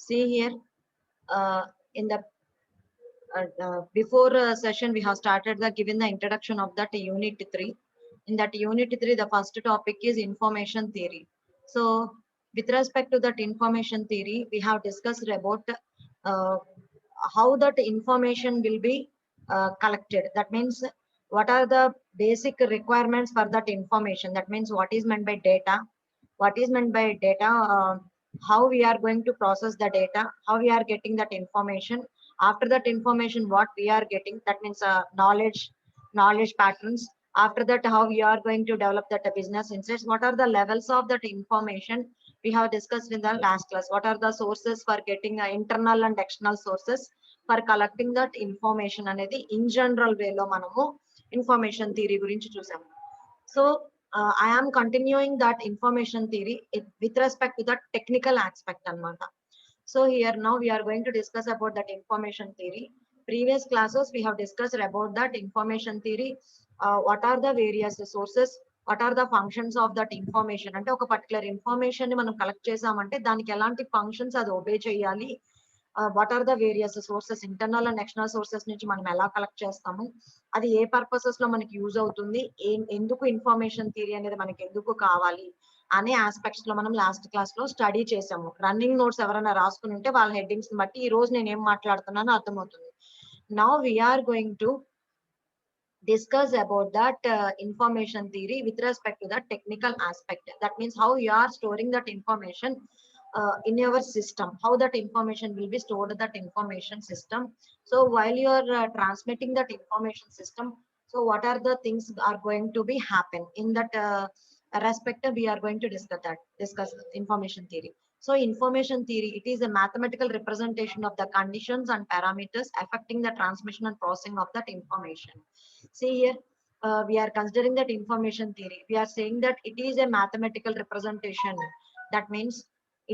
See here, in the before session we have started the given the introduction of that unit 3. In that unit 3, the first topic is information theory. So with respect to that information theory, we have discussed about uh, how that information will be collected. That means what are the basic requirements for that information. That means what is meant by data, what is meant by data, how we are going to process the data, how we are getting that information. After that information, what we are getting, that means knowledge patterns. After that, how we are going to develop that business insights. What are the levels of that information we have discussed in the last class. What are the sources for getting internal and external sources for collecting that information అనేది in general way లో మనము information theory గురించి చూసాము. So I am continuing that information theory with respect to the technical aspect anamata. So here now we are going to discuss about that information theory. Previous classes we have discussed about that information theory. What are the various sources, what are the functions of that information. అంటే ఒక particular information ని మనం collect చేసామంటే దానికి ఎలాంటి functions అది obey చేయాలి. What are the various sources, internal and external sources నుంచి మనం ఎలా కలెక్ట్ చేస్తాము, అది ఏ పర్పసెస్ లో మనకి యూజ్ అవుతుంది, ఎందుకు ఇన్ఫర్మేషన్ థియరీ అనేది మనకి ఎందుకు కావాలి అనే ఆస్పెక్ట్స్ లో మనం లాస్ట్ క్లాస్ లో స్టడీ చేసాము. రన్నింగ్ నోట్స్ ఎవరైనా రాసుకుని ఉంటే వాళ్ళ హెడ్డింగ్స్ ని బట్టి ఈ రోజు నేను ఏం మాట్లాడుతున్నానో అర్థమవుతుంది. Now we're going to discuss about that information theory with respect to the technical aspect. That means how you are storing that information in your system, how that information will be stored in that information system. So while you are transmitting that information system, so what are the things are going to be happen in that respect, we are going to discuss information theory. So information theory, it is a mathematical representation of the conditions and parameters affecting the transmission and processing of that information. See here, we are considering that information theory. We are saying that it is a mathematical representation. That means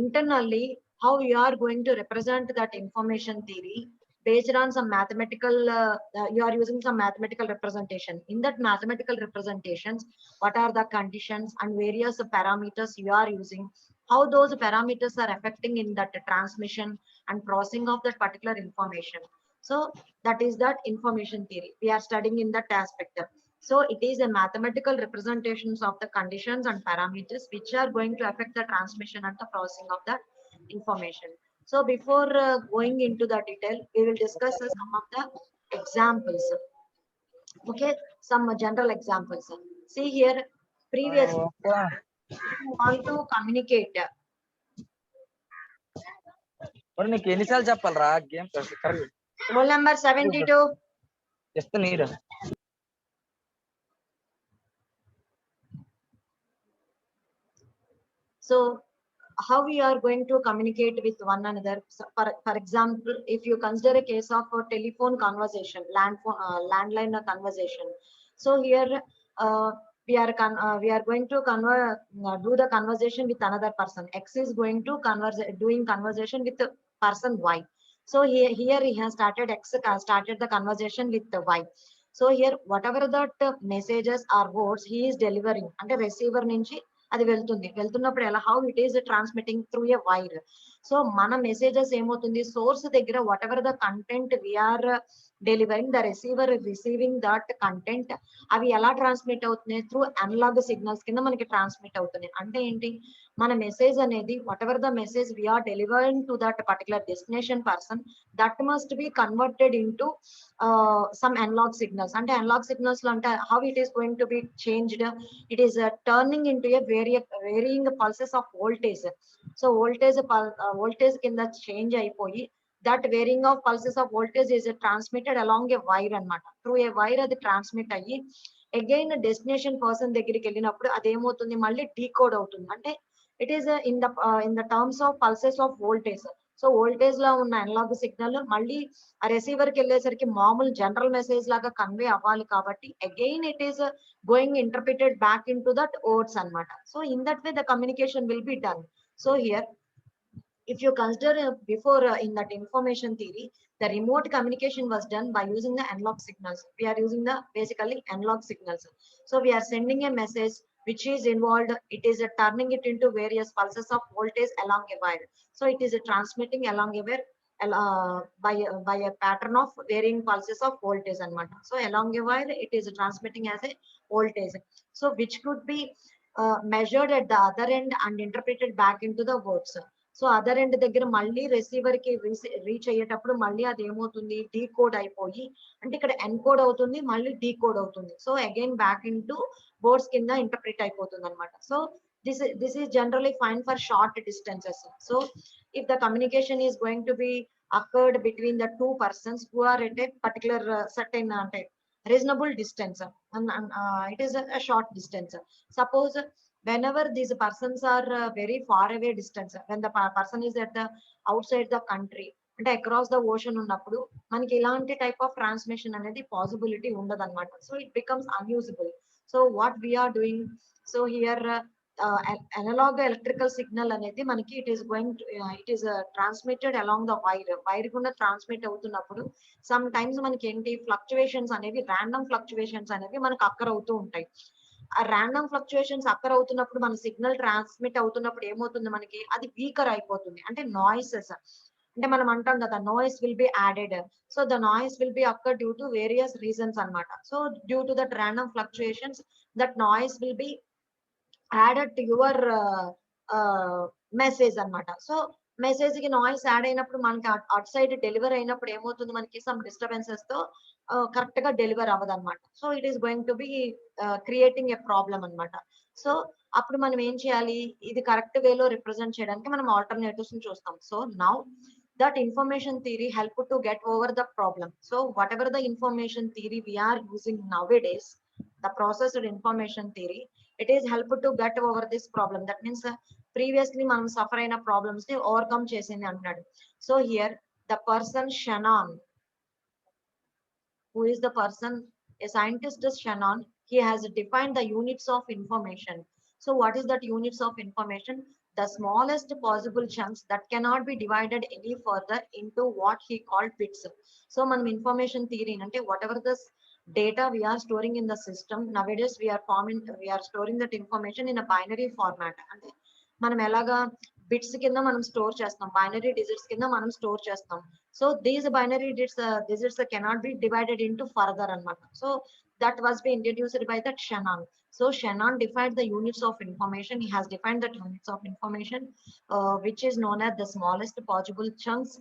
internally how you are going to represent that information theory based on some mathematical, you are using some mathematical representation. In that mathematical representations, what are the conditions and various parameters you are using, how those parameters are affecting in that transmission and processing of that particular information. So that is that information theory we are studying in that aspect. So it is a mathematical representations of the conditions and parameters which are going to affect the transmission and the processing of that information. So before going into the detail, we will discuss some of the examples. Okay, some general examples. See here, previously you want to communicate. మరి నీకు ఎన్నిసార్లు చెప్పాలరా game Rule number 72. Just నీరు So how we are going to communicate with one another. So for example, if you consider a case of a telephone conversation, landline conversation. So here we are going to do the conversation with another person. X is going to doing conversation with the person Y. So here he has started, X started the conversation with the Y. So here whatever that messages or words he is delivering అంటే receiver నుంచి అది వెళ్తున్నప్పుడు ఎలా, how it is transmitting through a wire. So మన messages ఏమవుతుంది, source దగ్గర whatever the content we're delivering, the receiver receiving that content, అవి ఎలా ట్రాన్స్మిట్ అవుతున్నాయి, త్రూ అనలాగ్ సిగ్నల్స్ కింద మనకి ట్రాన్స్మిట్ అవుతున్నాయి. అంటే ఏంటి, మన మెసేజ్ అనేది whatever the message we're delivering to that particular destination person, that must be converted into some analog signals. అంటే అనలాగ్ సిగ్నల్స్ లో అంటే how it is going to be changed, it is turning into a varying pulses of voltage. So voltage కింద change అయిపోయి that varying of pulses of voltage is transmitted along a wire అన్నమాట. through a wire అది transmit అయ్యి again destination person దగ్గరికి వెళ్ళినప్పుడు అదేమవుతుంది, మళ్ళీ decode అవుతుంది. అంటే it is in the terms of pulses of voltage. So voltage లో ఉన్న అనలాగ్ సిగ్నల్ మళ్ళీ ఆ రిసీవర్ కి వెళ్ళేసరికి మామూలు జనరల్ మెసేజ్ లాగా కన్వే అవ్వాలి కాబట్టి again it is going interpreted back in to that words అన్నమాట. So in that way the communication will be done. So here if you consider before in that information theory, the remote communication was done by using the analog signals. We are using the basically analog signals. So we are sending a message which is involved. It is turning it into various pulses of voltage along a wire. So it is transmitting along a wire by a pattern of varying pulses of voltage anamata. So along a wire, it is transmitting as a voltage. So which could be measured at the other end and interpreted back into the words. So other end దగ్గర మళ్ళీ receiver కి reach అయ్యేటప్పుడు మళ్ళీ అది ఏమవుతుంది, decode అయిపోయి, అంటే ఇక్కడ ఎన్కోడ్ అవుతుంది, మళ్ళీ డీకోడ్ అవుతుంది. So again back in to boards కింద ఇంటర్ప్రిట్ అయిపోతుంది అనమాట. So this is generally fine for short distances. So if the communication is going to be occurred between the two persons who are at a particular certain reasonable distance, and it is a short distance. Suppose whenever these persons are very far away distance, when the person is at the outside the country అంటే across the ocean ఉన్నప్పుడు మనకి ఇలాంటి type of transmission అనేది possibility ఉండదు అనమాట. So it becomes unusable. So what we're doing, so here analog electrical signal అనేది మనకి it is going it is transmitted along the wire గుండా ట్రాన్స్మిట్ అవుతున్నప్పుడు సమ్ టైమ్స్ మనకి ఏంటి ఫ్లక్చువేషన్స్ అనేవి, ర్యాండమ్ ఫ్లక్చువేషన్స్ అనేవి మనకు అక్కర్ అవుతూ ఉంటాయి. ఆ ర్యాండమ్ ఫ్లక్చువేషన్స్ అక్కర్ అవుతున్నప్పుడు మన సిగ్నల్ ట్రాన్స్మిట్ అవుతున్నప్పుడు ఏమవుతుంది, మనకి అది వీకర్ అయిపోతుంది. అంటే నాయిసెస్, అంటే మనం అంటాం కదా noise will be added. So the noise will be occur due to various reasons అన్నమాట. So due to that random fluctuations that noise will be added to your message అన్నమాట. సో మెసేజ్ కి noise add అయినప్పుడు మనకి at side deliver అయినప్పుడు ఏమవుతుంది, మనకి some disturbances తో correct గా డెలివర్ అవ్వదు అనమాట. So it is going to be creating a problem అనమాట. సో అప్పుడు మనం ఏం చేయాలి, ఇది కరెక్ట్ వేలో రిప్రజెంట్ చేయడానికి మనం ఆల్టర్నేటివ్స్ ని చూస్తాం. So now that information theory help to get over the problem. So whatever the information theory we are using nowadays, the processed information theory, it is help to get over this problem. That means previously మనం suffer అయిన problems ని overcome చేసింది అంటున్నాడు. So here the person Shannon, who is the person, a scientist is Shannon. He has defined the units of information. So what is that units of information? The smallest possible chunks that cannot be divided any further into what he called bits. So manam information theory ante whatever the data we are storing in the system nowadays, we are storing that information in a binary format. ante మనం ఎలాగా bits కింద మనం store చేస్తాం, binary digits కింద మనం store చేస్తాం. So these binary digits cannot be divided into further అన్నమాట. So that was be introduced by that Shannon. So Shannon defined the units of information. He has defined the units of information, which is known as the smallest possible chunks.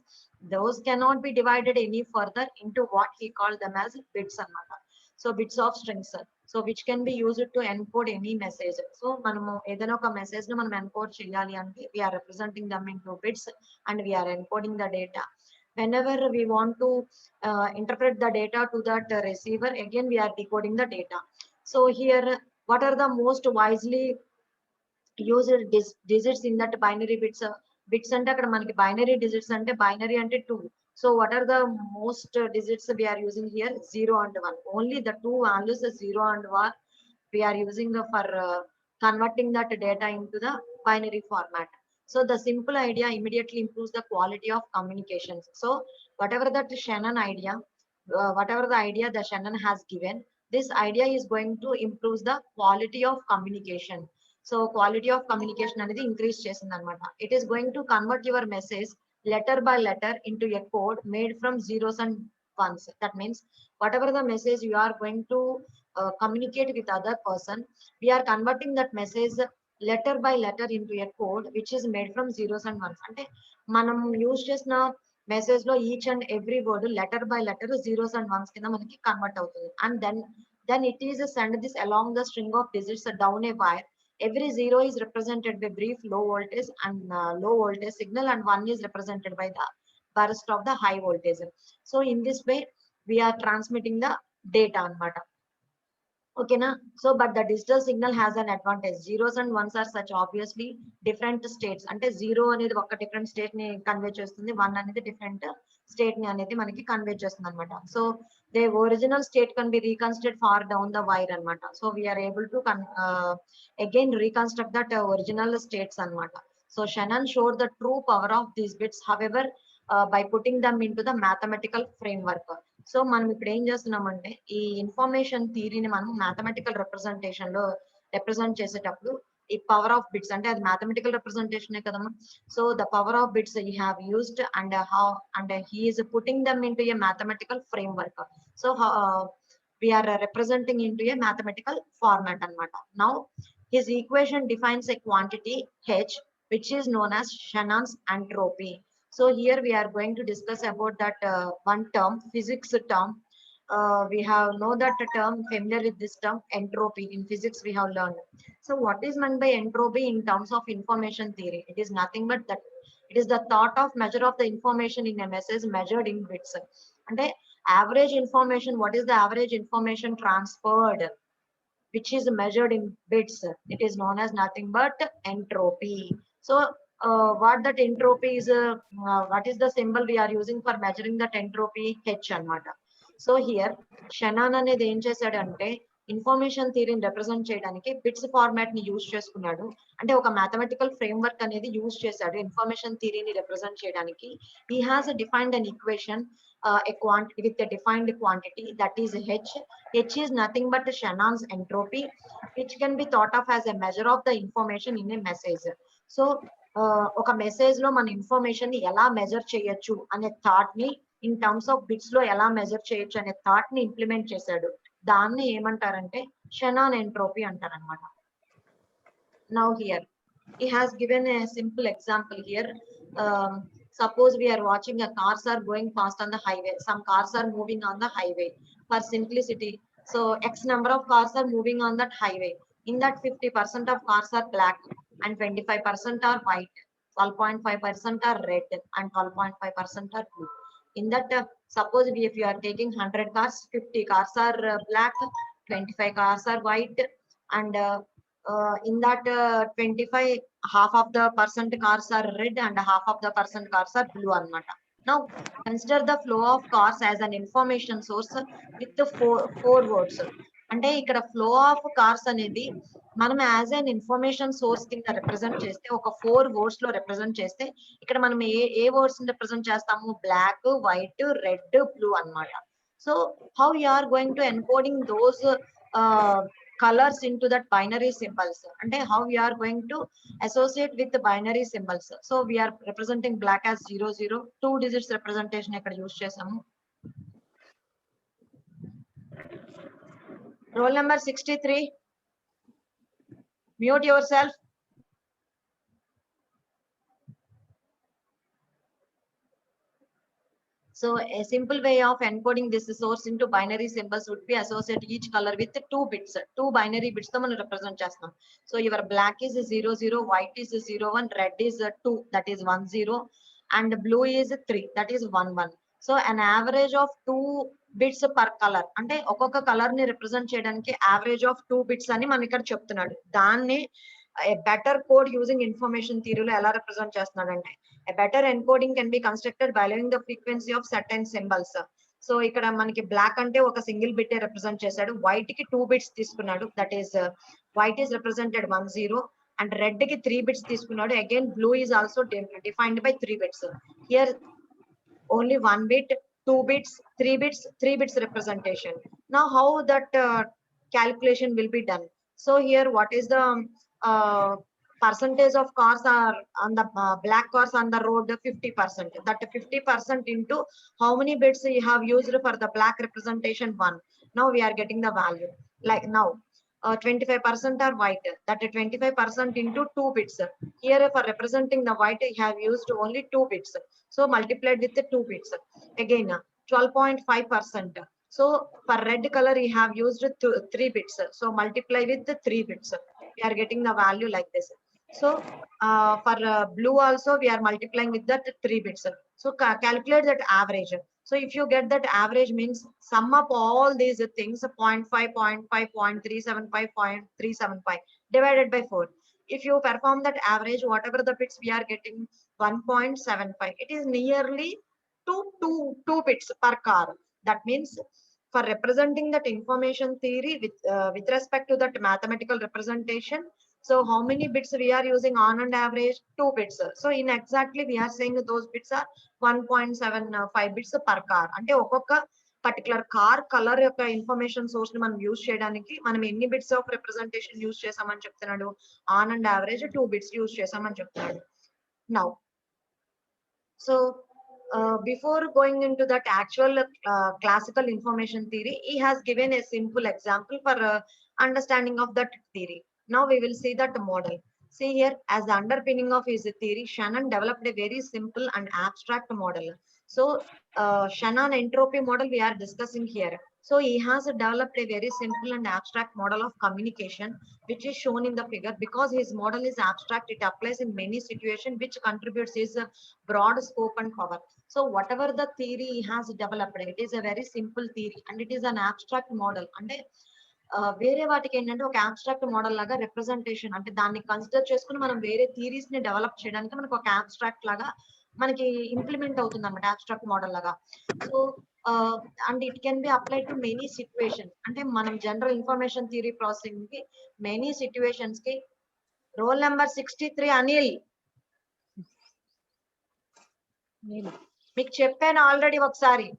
Those cannot be divided any further into what he called them as bits anamata. So bits of strings, so which can be used to encode any message. So manamu edaina oka message nu manam encode cheyali ante we are representing them into bits and we are encoding the data. Whenever we want to interpret the data to that receiver, again we are decoding the data. So here what are the most wisely used digits in that binary bits? Bits ante akkada manaki binary digits ante binary ante 2. So what are the most digits we are using here? 0 and 1. Only the two values, 0 and 1, we are using for converting that data into the binary format. So the simple idea immediately improves the quality of communications. So whatever that Shannon idea, whatever the idea that Shannon has given, this idea is going to improve the quality of communication. So quality of communication అనేది increase చేసింది అన్నమాట. It is going to convert your message letter by letter into a code made from zeros and ones. That means whatever the message you are going to communicate with other person, we are converting that message letter by letter into a code which is made from zeros and ones. అంటే మనం use చేసిన message లో each and every word letter by letter zeros and once కింద మనకి convert అవుతుంది. And then it is send this along the string of digits down a wire. Every zero is represented by brief low voltage and low voltage signal, and one is represented by the burst of the high voltage. So in this way we are transmitting the data anamata. Okay na? So but the digital signal has an advantage. Zeros and ones are such obviously different states. Ante zero అనేది ఒక different state ని convey చేస్తుంది, one అనేది different state ని అనేది మనకి convey చేస్తుంది అన్నమాట. So the original state can be reconstructed far down the wire అన్నమాట. So we are able to again reconstruct that original states అన్నమాట. So Shannon showed the true power of these bits, however by putting them into the mathematical framework. So మనం ఇప్పుడు ఏం చేస్తున్నామంటే ఈ information థియరీని మనం mathematical representation లో represent చేసేటప్పుడు ఈ power of bits అంటే అది mathematical representation కదమ్మా. So the power of bits he have used and how and he is putting them into a mathematical framework. So we are representing into a mathematical format anamata. Now his equation defines a quantity h which is known as Shannon's entropy. So here we are going to discuss about that one term, physics term. We have know that term, familiar with this term, entropy. In physics we have learned. So what is meant by entropy in terms of information theory? It is nothing but that it is the thought of measure of the information in a message measured in bits. And average information, what is the average information transferred, which is measured in bits? It is known as nothing but entropy. So what that entropy is, what is the symbol we are using for measuring that entropy? H anamata. So here Shannon అనేది ఏం చేశాడంటే information థియరీని represent చేయడానికి bits format ని use చేసుకున్నాడు. అంటే ఒక mathematical framework అనేది use చేశాడు ఇన్ఫర్మేషన్ థియరీని రిప్రజెంట్ చేయడానికి. He has defined an equation a quantity with a defined quantity, that is h. H is nothing but Shannon's entropy, which can be thought of as a measure of the information in a message. So ఒక message లో మన information ని ఎలా measure చేయొచ్చు అనే thought ని in terms of bits లో ఎలా మెజర్ చేయొచ్చు అనే థాట్ ని ఇంప్లిమెంట్ చేశాడు. దాన్ని ఏమంటారంటే షెనాన్ ఎంట్రోపీ అంటారనమాట. Now here he has given a simple example here. Suppose we are watching a cars are going fast on the highway. Some cars are moving on the highway. For simplicity, so x number of cars are moving on that highway. In that 50% of cars are black and 25% are white, 12.5% are red and 12.5% are blue. In that suppose if you are taking 100 cars, 50 cars are black, 25 cars are white, and in that 25, half of the percent cars are red and half of the percent cars are blue anamata. Now consider the flow of cars as an information source with the four words. అంటే ఇక్కడ flow of cars అనేది మనం as an information source కింద represent చేస్తే ఒక 4 words లో represent చేస్తే ఇక్కడ మనం ఏ వర్డ్స్ రిప్రజెంట్ చేస్తాము? బ్లాక్, వైట్, రెడ్, బ్లూ అన్నమాట. So how you are going to encoding those colors into that binary symbols, and how we are going to associate with the binary symbols. So we are representing black as 00, 2 digits representation ikkada use chesamu. Roll number 63, mute yourself. So a simple way of encoding this source into binary symbols would be associate each color with 2 bits, 2 binary bits to మనం represent చేస్తాం. So your black is 00, white is 01, red is 2, that is 10, and blue is 3, that is 11. So an average of 2 bits per color, అంటే ఒక్కొక్క colour ని represent చేయడానికి average of 2 bits అని మనం ఇక్కడ చెప్తున్నాడు. దాన్ని a better code using information theory లో ఎలా రిప్రజెంట్ చేస్తున్నాడంటే a better encoding can be constructed by allowing the frequency of certain symbols. So ఇక్కడ మనకి బ్లాక్ అంటే ఒక సింగిల్ బిట్ రిప్రజెంట్ చేశాడు, వైట్ కి 2 బిట్స్ తీసుకున్నాడు, that is white is represented 10, and red కి 3 బిట్స్ తీసుకున్నాడు. Again blue is also defined by 3 bits. Here only 1 bit, 2 bits, 3 bits, 3 bits representation. Now how that calculation will be done? So here what is the percentage of cars are on the black cars on the road? 50%. That 50% into how many bits you have used for the black representation? 1. Now we are getting the value. Like now 25% are white, that 25% into 2 bits. Here for representing the white I have used only 2 bits, so multiplied with the 2 bits. Again 12.5%. So for red color we have used 3 bits, so multiply with the 3 bits. We are getting the value like this. So for blue also we are multiplying with that 3 bits. So calculate that average. So if you get that average means sum up all these things, 0.5, 0.5, 0.375, 0.375 divided by 4. If you perform that average, whatever the bits we are getting 1.75. It is nearly 2 bits per car. That means for representing that information theory with respect to that mathematical representation, so how many bits we are using on and average? 2 bits. So in exactly we are saying those bits are 1.75 bits per car. అంటే ఒక్కొక్క particular car colour యొక్క information source ని మనం use చేయడానికి మనం ఎన్ని bits of representation use చేసామని చెప్తున్నాడు, on and average 2 bits use చేసామని చెప్తున్నాడు. Now so before going into that actual classical information theory, he has given a simple example for understanding of that theory. Now we will see that model. See here, as the underpinning of his theory, Shannon developed a very simple and abstract model. So Shannon entropy model we are discussing here. So he has developed a very simple and abstract model of communication, which is shown in the figure. Because his model is abstract, it applies in many situations, which contributes his broad scope and power. So whatever the theory he has developed, it is a very simple theory and it is an abstract model. And వేరే వాటికి ఏంటంటే ఒక abstract model లాగా representation, అంటే దాన్ని consider చేసుకుని మనం వేరే థియరీస్ ని డెవలప్ చేయడానికి మనకు ఒక abstract లాగా మనకి ఇంప్లిమెంట్ అవుతుంది అన్నమాట, abstract మోడల్ లాగా. So and it can be applied to many situations. అంటే మనం జనరల్ ఇన్ఫర్మేషన్ థియరీ ప్రాసెసింగ్ కి మెనీ సిచ్యువేషన్స్ కి. రోల్ నెంబర్ 63 అనిల్, మీకు చెప్పాను ఆల్రెడీ ఒకసారి.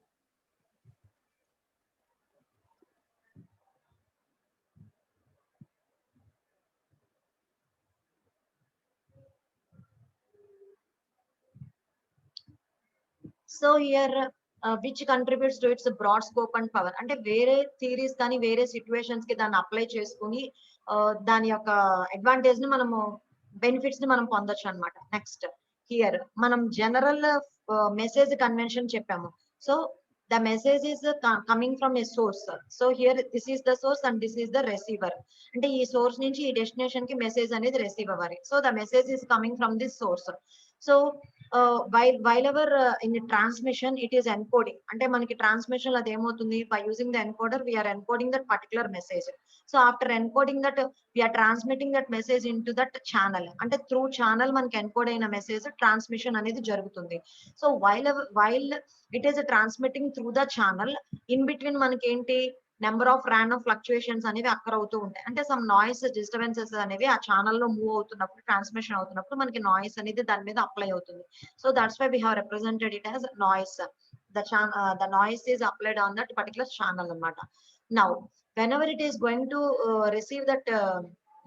So here which contributes to its broad scope and power, అంటే వేరే థియరీస్ కానీ వేరే సిచ్యువేషన్స్ కి దాన్ని అప్లై చేసుకుని దాని యొక్క అడ్వాంటేజ్ ని మనము బెనిఫిట్స్ ని మనం పొందొచ్చు అనమాట. నెక్స్ట్ హియర్ మనం జనరల్ మెసేజ్ కన్వెన్షన్ చెప్పాము. So the message is coming from a source. So here this is the source and this is the receiver. అంటే ఈ సోర్స్ నుంచి ఈ డెస్టినేషన్ కి మెసేజ్ అనేది రిసీవ్ అవ్వాలి. So the message is coming from this source. So while ever in the transmission it is encoding, అంటే మనకి transmission అది ఏమవుతుంది, by using the encoder we are encoding that particular message. So after encoding that we are transmitting that message into that channel, అంటే through channel మనకి encode అయిన message transmission అనేది జరుగుతుంది. So while it is transmitting through the channel, in between మనకి ఏంటి number of random fluctuations అనేవి అక్కర్ అవుతూ ఉంటాయి. అంటే సమ్ నాయిస్ డిస్టర్బెన్సెస్ అనేవి ఆ ఛానల్ లో మూవ్ అవుతున్నప్పుడు, ట్రాన్స్మిషన్ అవుతున్నప్పుడు మనకి నాయిస్ అనేది దాని మీద అప్లై అవుతుంది. So that's why we have represented it as noise. The noise is applied on that particular channel అన్నమాట. Now whenever it is going to receive that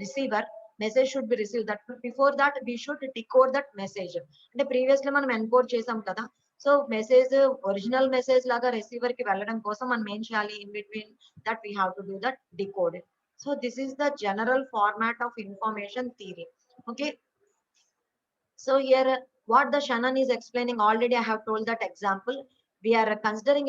receiver, message should be received. That before that we should decode that message. అంటే previously మనం encode చేసాం కదా. So message original message లాగా receiver కి వెళ్ళడం కోసం మనం ఏం చేయాలి, in between that we have to do that decode. So this is the general format of information theory. Okay, so here what the Shannon is explaining, already I have told that example. We are considering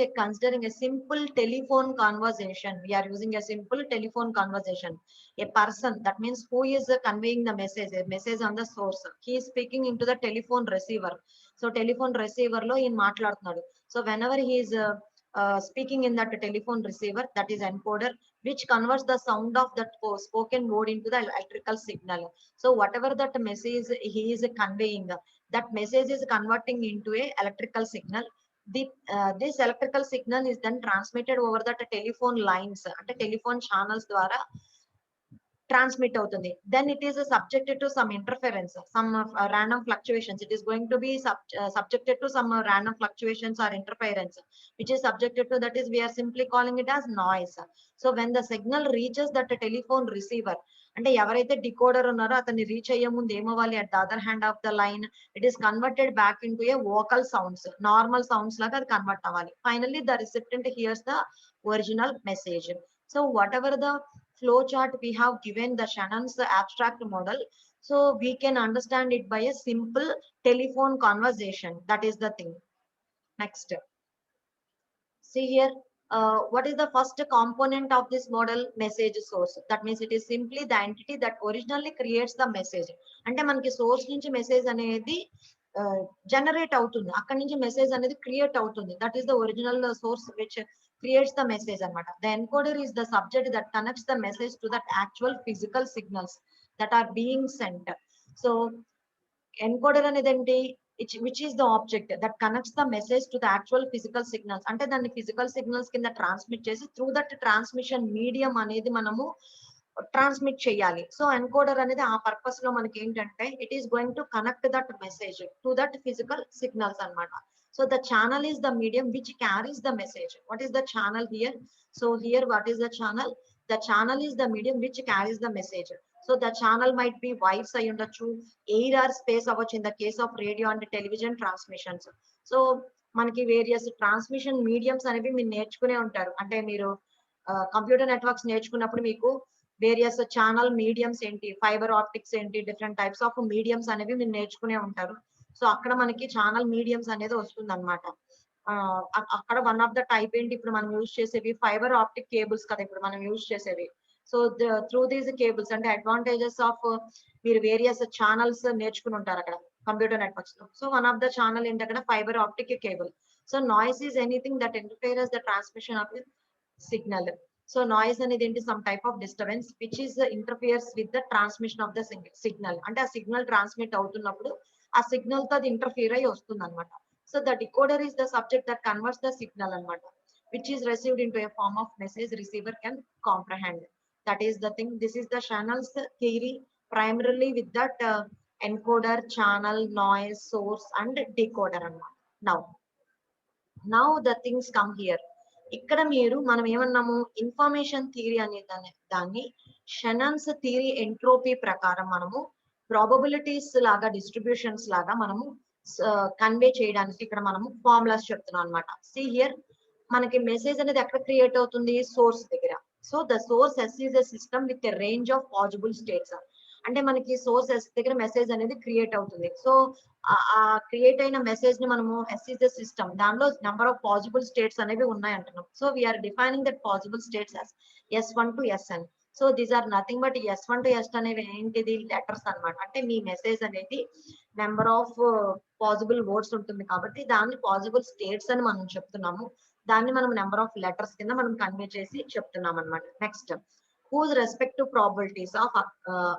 a simple telephone conversation. We are using a simple telephone conversation. A person, that means who is conveying the message, a message on the source. He is speaking into the telephone receiver. So telephone receiver lo in మాట్లాడుతున్నాడు. So whenever he is speaking in that telephone receiver, that is encoder, which converts the sound of that spoken word into the electrical signal. So whatever that message he is conveying, that message is converting into a electrical signal. This electrical signal is then transmitted over the telephone lines, అంటే telephone channels ద్వారా transmit అవుతుంది. Then it is subjected to some interference, some random fluctuations. It is going to be subjected to some random fluctuations or interference, which is subjected to, that is we are simply calling it as noise. So when the signal reaches that telephone receiver, అంటే ఎవరైతే decoder ఉన్నారో అతన్ని reach అయ్యే ముందు ఏమవ్వాలి, at the other hand of the line it is converted back into a vocal sounds, normal sounds లాగా అది convert అవ్వాలి. Finally the recipient hears the original message. So whatever the flow chart we have given, the Shannon's abstract model, so we can understand it by a simple telephone conversation. That is the thing. Next, see here, what is the first component of this model? Message source. That means it is simply the entity that originally creates the message. అంటే మనకి source నుంచి message అనేది generate అవుతుంది, అక్కడి నుంచి message అనేది create అవుతుంది. That is the original source which creates the message anamata. The encoder is the subject that connects the message to that actual physical signals that are being sent. So encoder anedi enti, which is the object that connects the message to the actual physical signals. అంటే దాన్ని physical signals కింద transmit చేసి through that transmission medium అనేది మనము transmit చేయాలి. So encoder అనేది ఆ purpose లో మనకి ఏంటంటే it is going to connect that message to that physical signals అన్నమాట. So the channel is the medium which carries the message. What is the channel here? So here, what is the channel? The channel is the medium which carries the message. So the channel might be wires అయి ఉండొచ్చు, air are space అవ్వచ్చు in the case of radio and television transmissions. So మనకి various transmission mediums అనేవి మీరు నేర్చుకునే ఉంటారు. అంటే మీరు కంప్యూటర్ నెట్వర్క్స్ నేర్చుకున్నప్పుడు మీకు వేరియస్ ఛానల్ మీడియంస్ ఏంటి, ఫైబర్ ఆప్టిక్స్ ఏంటి, డిఫరెంట్ టైప్స్ ఆఫ్ మీడియంస్ అనేవి మీరు నేర్చుకునే ఉంటారు. సో అక్కడ మనకి ఛానల్ మీడియంస్ అనేది వస్తుంది అనమాట. అక్కడ వన్ ఆఫ్ ద టైప్ ఏంటి ఇప్పుడు మనం యూజ్ చేసేవి ఫైబర్ ఆప్టిక్ కేబుల్స్ కదా ఇప్పుడు మనం యూజ్ చేసేవి. సో త్రూ దీస్ కేబుల్స్ అంటే అడ్వాంటేజెస్ ఆఫ్ మీరు వేరియస్ ఛానల్స్ నేర్చుకుని ఉంటారు అక్కడ కంప్యూటర్ నెట్వర్క్స్ లో. So one of the channel ఏంటి అక్కడ fibre optic cable. So noise is anything that interferes the transmission of signal. So noise అనేది ఏంటి some type of disturbance which is interferes with the transmission of the signal. అంటే ఆ signal transmit అవుతున్నప్పుడు ఆ signal తో అది interfere అయ్యి వస్తుంది అనమాట. So the decoder is the subject that converts the signal అనమాట, which is received into a form of message receiver can comprehend. That is the thing. This is the channels theory primarily with that encoder, channel, noise, source and decoder. Now the things come here. ఇక్కడ మీరు మనం ఏమన్నాము information theory అనే దాన్ని షనన్స్ theory entropy ప్రకారం మనము probabilities లాగా distributions లాగా మనము కన్వే చేయడానికి ఇక్కడ మనము ఫార్ములాస్ చెప్తున్నాం అనమాట. సి హియర్ మనకి మెసేజ్ అనేది ఎక్కడ క్రియేట్ అవుతుంది, సోర్స్ దగ్గర. So the source S is a system with a range of possible states. అంటే మనకి సోర్స్ ఎస్ దగ్గర మెసేజ్ అనేది క్రియేట్ అవుతుంది. సో ఆ క్రియేట్ అయిన మెసేజ్ ని మనము ఎస్ ఈజ్ ఎ సిస్టమ్, దానిలో నెంబర్ ఆఫ్ పాసిబుల్ స్టేట్స్ అనేవి ఉన్నాయి అంటున్నాం. So we're defining that possible states as S1 to Sn. So these are nothing but S1 to S అనేవి ఏంటిది, లెటర్స్ అన్నమాట. అంటే మీ మెసేజ్ అనేది నెంబర్ ఆఫ్ పాసిబుల్ వర్డ్స్ ఉంటుంది కాబట్టి దాన్ని పాసిబుల్ స్టేట్స్ అని మనం చెప్తున్నాము. దాన్ని మనం నెంబర్ ఆఫ్ లెటర్స్ కింద మనం కన్వే చేసి చెప్తున్నాం అనమాట. Next whose respective probabilities of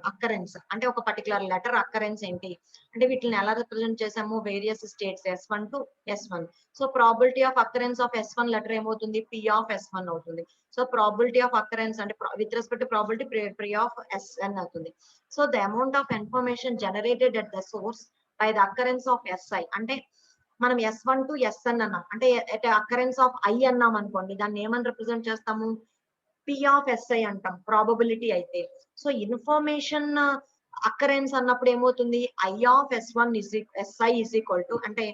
occurrence. అంటే ఒక పర్టికులర్ లెటర్ అక్కరెన్స్ ఏంటి అంటే వీటిని ఎలా రిప్రజెంట్ చేసాము, various states S1 to S1. So probability of occurrence of S1 letter ఏమవుతుంది, P of S1 అవుతుంది. సో ప్రాబిలిటీ ఆఫ్ అక్కరెన్స్ అంటే with respect to probability P of Sn అవుతుంది. So the amount of information generated at the source by the occurrence of Si. అంటే మనం S1 to Sn అన్నాం అంటే occurrence of I అన్నాం అనుకోండి, దాన్ని ఏమని రిప్రజెంట్ చేస్తాము, P of Si అంటాం ప్రాబబిలిటీ అయితే. సో ఇన్ఫర్మేషన్ అక్కరెన్స్ అన్నప్పుడు ఏమవుతుంది, I of S1 Si is equal to అంటే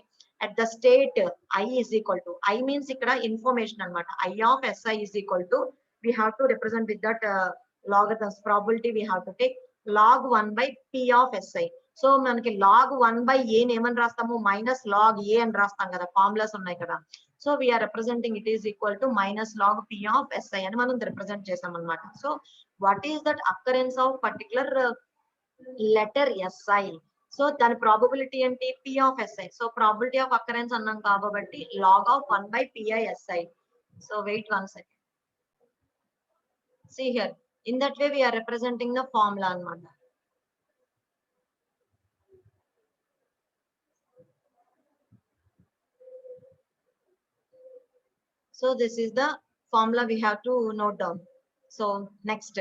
at the state I is equal to, I means ఇక్కడ ఇన్ఫర్మేషన్ అన్నమాట. I of Si is equal to, we have to represent with that logarithms probability, we have to take log 1 by P of Si. So మనకి log 1 by a ఏమని రాస్తాము, minus log a అని రాస్తాం కదా, formulas ఉన్నాయి కదా. So we're representing it is equal to minus log P of Si అని మనం రిప్రజెంట్ చేసాం అనమాట. So what is that occurrence of particular letter Si. So దాని ప్రాబబిలిటీ ఏంటి, P of Si. So probability of occurrence అన్నాం కాబట్టి log of 1 by Pi Si. So wait 1 second. See here, in that way we are representing the formula అనమాట. So this is the formula we have to note down. So next,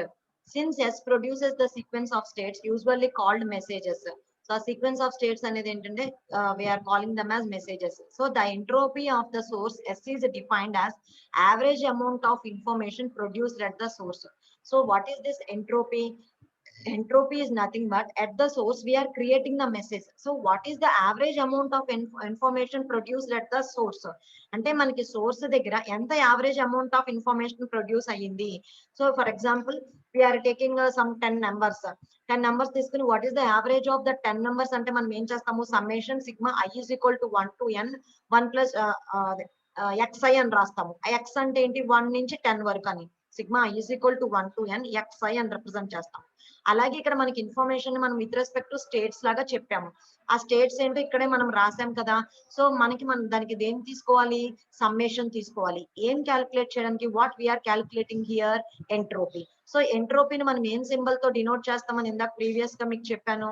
since S produces the sequence of states usually called messages. So a sequence of states అనేది ఏంటంటే we are calling them as messages. So the entropy of the source S is defined as average amount of information produced at the source. So what is this entropy? Entropy is nothing but at the source we are creating the message. So what is the average amount of information produced at the source? అంటే మనకి source దగ్గర ఎంత average amount of information produce అయ్యింది. So for example we are taking some 10 numbers తీసుకుని what is the average of the 10 numbers అంటే మనం ఏం చేస్తాము, summation sigma I is equal to 1 to n 1 plus xi అని రాస్తాము. x అంటే ఏంటి, 1 నుంచి 10 వరకు అని. Sigma I is equal to 1 to n xi అని రిప్రజెంట్ చేస్తాం. అలాగే ఇక్కడ మనకి ఇన్ఫర్మేషన్ మనం విత్ రెస్పెక్ట్ టు స్టేట్స్ లాగా చెప్పాము. ఆ స్టేట్స్ ఏంటో ఇక్కడే మనం రాసాం కదా. సో మనం దానికి దేని తీసుకోవాలి, సమ్మేషన్ తీసుకోవాలి. ఏం క్యాలిక్యులేట్ చేయడానికి, what we are calculating here, entropy. So ఎంట్రోపీని మనం ఏం సింబల్ తో డినోట్ చేస్తామని ఇందాక ప్రీవియస్ గా మీకు చెప్పాను.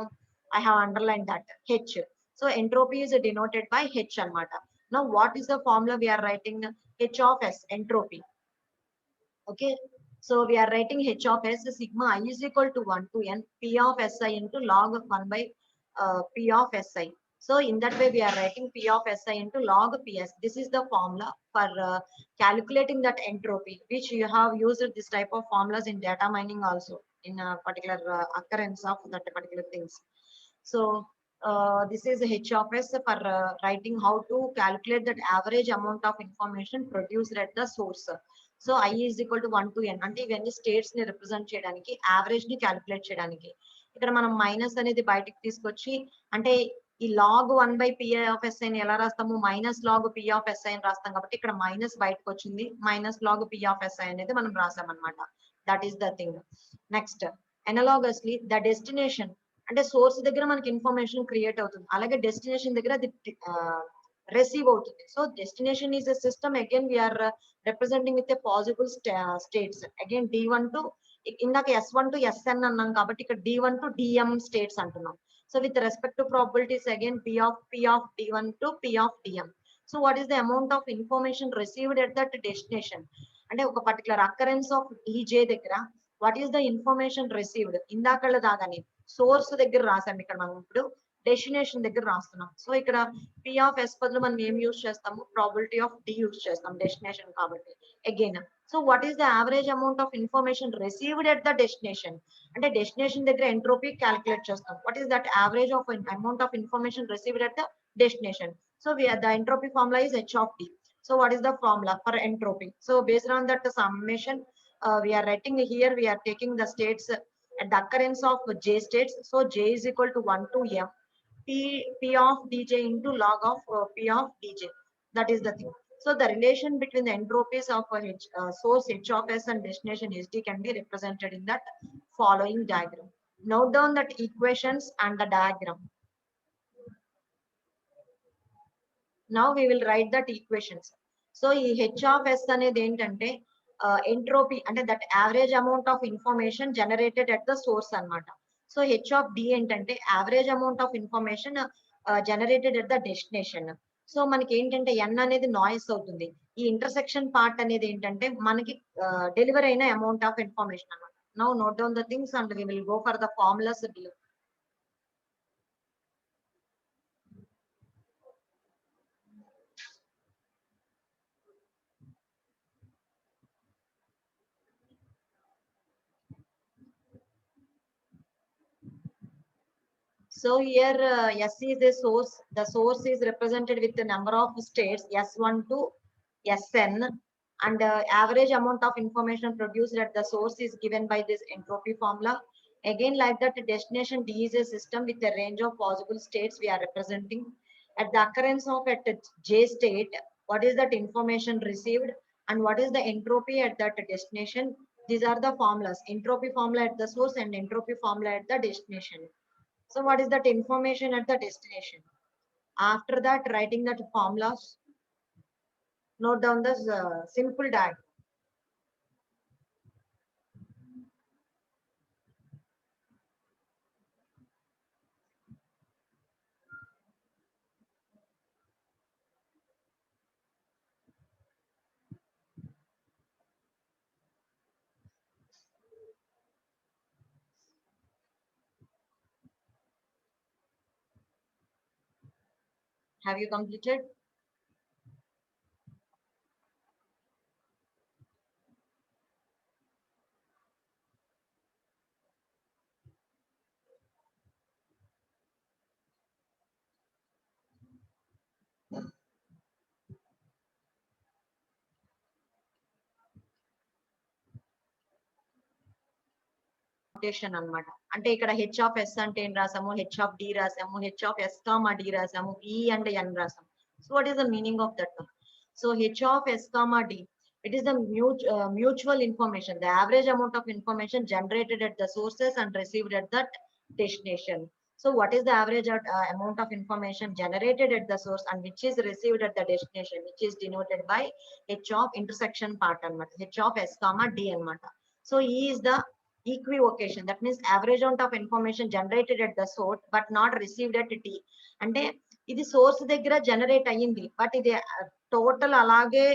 I have underline that H. So entropy is denoted by H అన్నమాట. Now what is the formula we are writing, H of S, entropy. Okay, so we are writing H of S sigma I is equal to 1 to n P of Si into log 1 by P of Si. So in that way, we are writing P of SI into log PS. This is the formula for calculating that entropy, which you have used this type of formulas in data mining also in a particular occurrence of that particular things. So this is H of S for writing how to calculate that average amount of information produced at the source. So I is equal to 1 to n. అంటే ఇవన్నీ states ని represent చేయడానికి average ని calculate చేయడానికి ఇక్కడ మనం minus అనేది బయటికి తీసుకొచ్చి అంటే ఈ లాగ్ 1/P of SI ని ఎలా రాస్తాము minus log P of SI అని రాస్తాం కాబట్టి ఇక్కడ మైనస్ బయటకు వచ్చింది minus log P of SI అనేది మనం రాసాం అనమాట. That is the thing. Next analogously the destination అంటే సోర్స్ దగ్గర మనకి ఇన్ఫర్మేషన్ క్రియేట్ అవుతుంది అలాగే డెస్టినేషన్ దగ్గర అది రిసీవ్ అవుతుంది. So destination is a system again we're representing with a possible states again D1 to ఇందాక S1 టు SN అన్నాం కాబట్టి ఇక్కడ D1 టు DM స్టేట్స్ అంటున్నాం. So with respect to probabilities again P of D1 to P of DM. So what is the amount of information received at that destination? అంటే ఒక particular occurrence of DJ దగ్గర what is the information received ఇందాకళ్ళ దాగానే source దగ్గర రాసాం ఇక్కడ మనం ఇప్పుడు డెస్టినేషన్ దగ్గర రాస్తున్నాం. సో ఇక్కడ P of S బదులు మనం ఏం యూజ్ చేస్తాము ప్రాబిలిటీ ఆఫ్ D యూజ్ చేస్తాం డెస్టినేషన్ కాబట్టి again. So what is the average amount of information received at the destination అంటే డెస్టినేషన్ దగ్గర ఎంట్రోపీ క్యాలిక్యులేట్ చేస్తాం. What is that average of amount of information received at the destination. So the entropy formula is H of D. So what is the formula for entropy? So based on that summation, we are writing here, we are taking the states at the occurrence of J states. So J is equal to 1 to M. P of DJ into log of P of DJ. That is the thing. So the relation between the entropies of source H of S and destination SD can be represented in that following diagram. Note down that equations and the diagram. Now we will write that equations. So H of S అనేది ఏంటంటే entropy అంటే that average amount of information generated at the source అన్నమాట. So H of D ఏంటంటే average amount of information generated at the destination. So మనకి ఏంటంటే N అనేది noise అవుతుంది. ఈ ఇంటర్సెక్షన్ పార్ట్ అనేది ఏంటంటే మనకి డెలివర్ అయిన అమౌంట్ ఆఫ్ ఇన్ఫర్మేషన్ అన్నమాట. Now note down the things and we will go for the formulas below. So here S is a source. The source is represented with the number of states S1 to Sn, and average amount of information produced at the source is given by this entropy formula. Again, like that, destination D is a system with a range of possible states we are representing. At the occurrence of at J state, what is that information received and what is the entropy at that destination? These are the formulas: entropy formula at the source and entropy formula at the destination. So what is that information at the destination? After that, writing that formulas, note down the simple diagram. Have you completed? అన్నమాట అంటే ఇక్కడ H of S అంటే ఏం రాసాము H of D రాసాము H of S comma D రాసాము E and N రాసాము. So what is the meaning of that one? So H of S comma D, it is the mutual information, the average amount of information generated at the sources and received at that destination. So what is the average amount of information generated at the source and which is received at the destination, which is denoted by H of intersection part అన్నమాట H of S comma D అన్నమాట. So E is the equivocation, that means average amount of information generated at the source but not received at T. అంటే ఇది source దగ్గర generate అయ్యింది but ఇది total అలాగే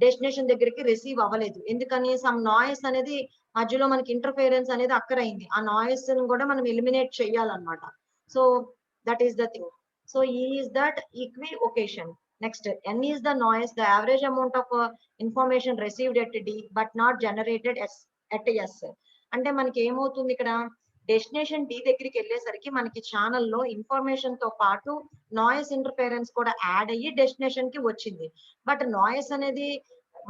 destination దగ్గరికి receive అవ్వలేదు. ఎందుకని సమ్ నాయిస్ అనేది మధ్యలో మనకి ఇంటర్ఫిరెన్స్ అనేది అక్కర్ అయింది. ఆ నాయిస్ కూడా మనం ఎలిమినేట్ చేయాలన్నమాట. So that is the thing. So E is that equivocation. Next, N is the noise, the average amount of information received at D but not generated at S. అంటే మనకి ఏమవుతుంది ఇక్కడ డెస్టినేషన్ డి దగ్గరికి వెళ్ళేసరికి మనకి ఛానల్లో information తో పాటు నాయిస్ ఇంటర్ఫిరెన్స్ కూడా యాడ్ అయ్యి డెస్టినేషన్ కి వచ్చింది. బట్ నాయిస్ అనేది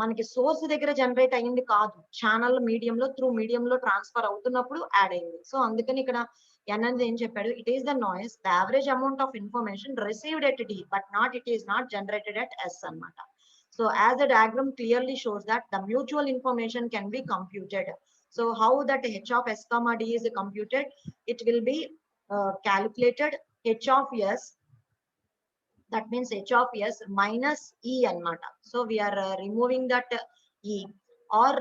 మనకి సోర్స్ దగ్గర జనరేట్ అయ్యింది కాదు, ఛానల్ మీడియంలో త్రూ మీడియంలో ట్రాన్స్ఫర్ అవుతున్నప్పుడు యాడ్ అయింది. సో అందుకని ఇక్కడ N అనేది ఏం చెప్పాడు, it is the noise, the average amount of information received at D but not it is not generated at S అన్నమాట. So as the diagram clearly shows that the mutual information can be computed. So how that h of s comma d is computed, it will be calculated h of s, that means h of s minus e anamata. So we are removing that e, or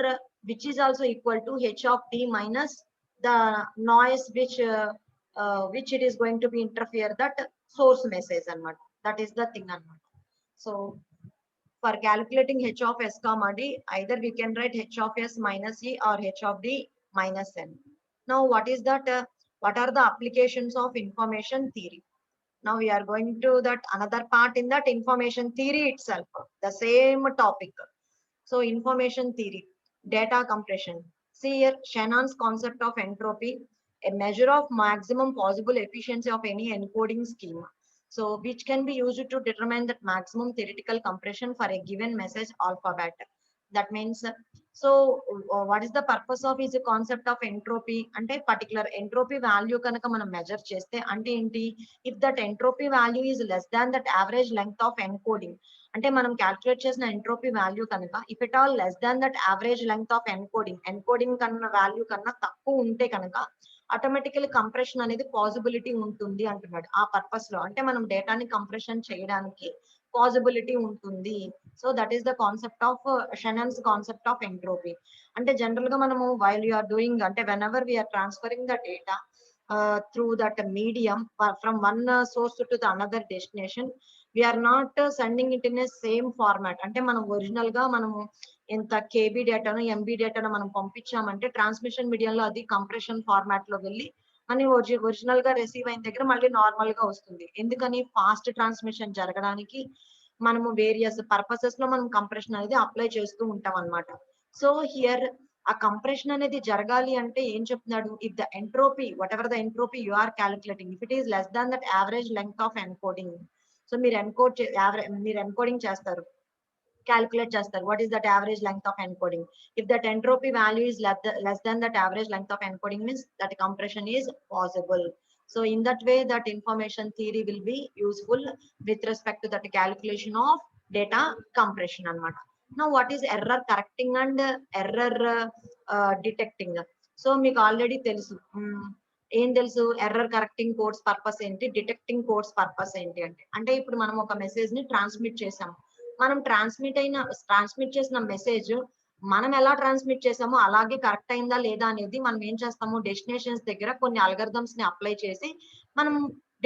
which is also equal to h of d minus the noise which it is going to be interfere that source message anamata. That is the thing anamata. So for calculating h of s comma d, either we can write h of s minus e or h of d minus n. Now what is that, what are the applications of information theory? Now we are going to that another part in that information theory itself, the same topic. So information theory, data compression. See here, Shannon's concept of entropy, a measure of maximum possible efficiency of any encoding scheme. So which can be used to determine that maximum theoretical compression for a given message alphabet. That means, so what is the purpose of is the concept of entropy? Ante particular entropy value kanaka manam measure cheste ante enti, if that entropy value is less than that average length of encoding, అంటే మనం calculate చేసిన entropy value కనుక if it all less than that average length of encoding కన్నా value కన్నా తక్కువ ఉంటే కనుక automatically compression అనేది పాసిబిలిటీ ఉంటుంది అంటున్నాడు. ఆ పర్పస్ లో అంటే మనం డేటాని కంప్రెషన్ చేయడానికి పాసిబిలిటీ ఉంటుంది. So that is the concept of Shannon's concept of entropy. అంటే జనరల్ గా మనము వైల్ యూ ఆర్ డూయింగ్, అంటే whenever we are transferring the data through that medium from one source to the another destination, we are not sending it in a same format. అంటే మనం original గా మనము ఎంత KB డేటాను MB డేటాను మనం పంపించామంటే transmission మీడియంలో అది కంప్రెషన్ ఫార్మాట్ లో వెళ్ళి అని ఒరిజినల్ గా రిసీవ్ అయిన దగ్గర మళ్ళీ నార్మల్ గా వస్తుంది. ఎందుకని ఫాస్ట్ ట్రాన్స్మిషన్ జరగడానికి మనము వేరియస్ పర్పసెస్ లో మనం కంప్రెషన్ అనేది అప్లై చేస్తూ ఉంటాం అన్నమాట. సో హియర్ ఆ కంప్రెషన్ అనేది జరగాలి అంటే ఏం చెప్తున్నాడు, if the entropy whatever the entropy you are calculating, if it is less than that average length of encoding. So మీరు మీరు ఎన్కోడింగ్ చేస్తారు, calculate చేస్తారు, what is that average length of encoding. If that entropy value is less than that average length of encoding, means that compression is possible. So in that way that information theory will be useful with respect to that calculation of data compression anamata. Now what is error correcting and error detecting? So మీకు already తెలుసు, ఏం తెలుసు, error correcting codes purpose ఏంటి, detecting codes purpose ఏంటి అంటే, అంటే ఇప్పుడు మనం ఒక మెసేజ్ ని ట్రాన్స్మిట్ చేసాము, మనం ట్రాన్స్మిట్ చేసిన మెసేజ్ మనం ఎలా ట్రాన్స్మిట్ చేసామో అలాగే కరెక్ట్ అయిందా లేదా అనేది మనం ఏం చేస్తాము, డెస్టినేషన్స్ దగ్గర కొన్ని అల్గరిథమ్స్ ని అప్లై చేసి మనం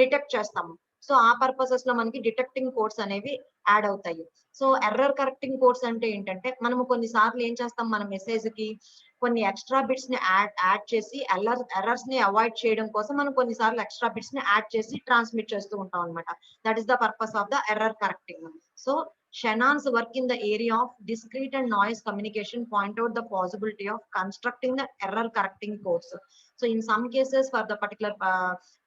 డిటెక్ట్ చేస్తాము. సో ఆ పర్పసెస్ లో మనకి డిటెక్టింగ్ కోడ్స్ అనేవి యాడ్ అవుతాయి. సో ఎర్రర్ కరెక్టింగ్ కోడ్స్ అంటే ఏంటంటే మనము కొన్నిసార్లు ఏం చేస్తాం, మన మెసేజ్ కి కొన్ని ఎక్స్ట్రా బిట్స్ ని యాడ్ చేసి ఎర్రర్స్ ని అవాయిడ్ చేయడం కోసం మనం కొన్నిసార్లు ఎక్స్ట్రా బిట్స్ ని యాడ్ చేసి ట్రాన్స్మిట్ చేస్తూ ఉంటాం అనమాట. That is the purpose of the error correcting. So Shannon's work in the area of discrete and noise communication point out the possibility of constructing the error correcting codes. So in some cases for the particular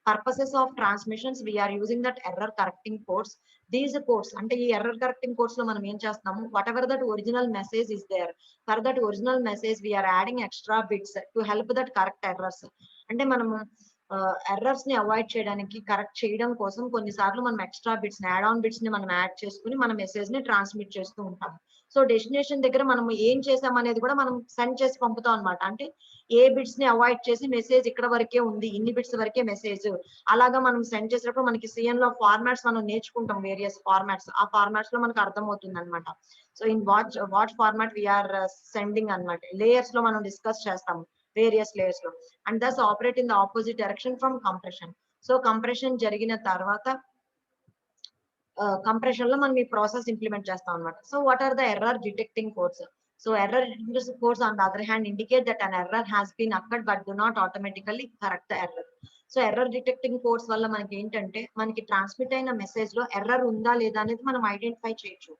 purposes of transmissions we are using that error correcting codes. These codes ante ee error correcting codes lo manam em chestamu, whatever that original message is there, for that original message we are adding extra bits to help that correct errors. అంటే మనము errors ని avoid చేయడానికి, correct చేయడం కోసం కొన్నిసార్లు మనం extra bits add on bits ని మనం యాడ్ చేసుకుని మన మెసేజ్ ని ట్రాన్స్మిట్ చేస్తూ ఉంటాం. సో డెస్టినేషన్ దగ్గర మనం ఏం చేసాం అనేది కూడా మనం సెండ్ చేసి పంపుతాం అనమాట. అంటే ఏ బిట్స్ ని అవాయిడ్ చేసి మెసేజ్ ఇక్కడ వరకే ఉంది, ఇన్ని బిట్స్ వరకే మెసేజ్, అలాగా మనం సెండ్ చేసేటప్పుడు మనకి సిఎన్ లో ఫార్మాట్స్ మనం నేర్చుకుంటాం, వేరియస్ ఫార్మాట్స్, ఆ ఫార్మాట్స్ లో మనకు అర్థమవుతుంది అనమాట. So in what format we're sending అనమాట, లేయర్స్ లో మనం డిస్కస్ చేస్తాము, వేరియస్ లేయర్స్ లో, and thus operate in the opposite direction from compression. So compression జరిగిన తర్వాత కంప్రెషన్ లో మనం ఈ ప్రాసెస్ ఇంప్లిమెంట్ చేస్తాం అనమాట. So what are the error detecting codes? So error detecting codes on the other hand indicate that an error has been occurred but do not automatically correct the error. So error detecting codes వల్ల మనకి ఏంటంటే మనకి transmit అయిన message లో error ఉందా లేదా అనేది మనం ఐడెంటిఫై చేయొచ్చు.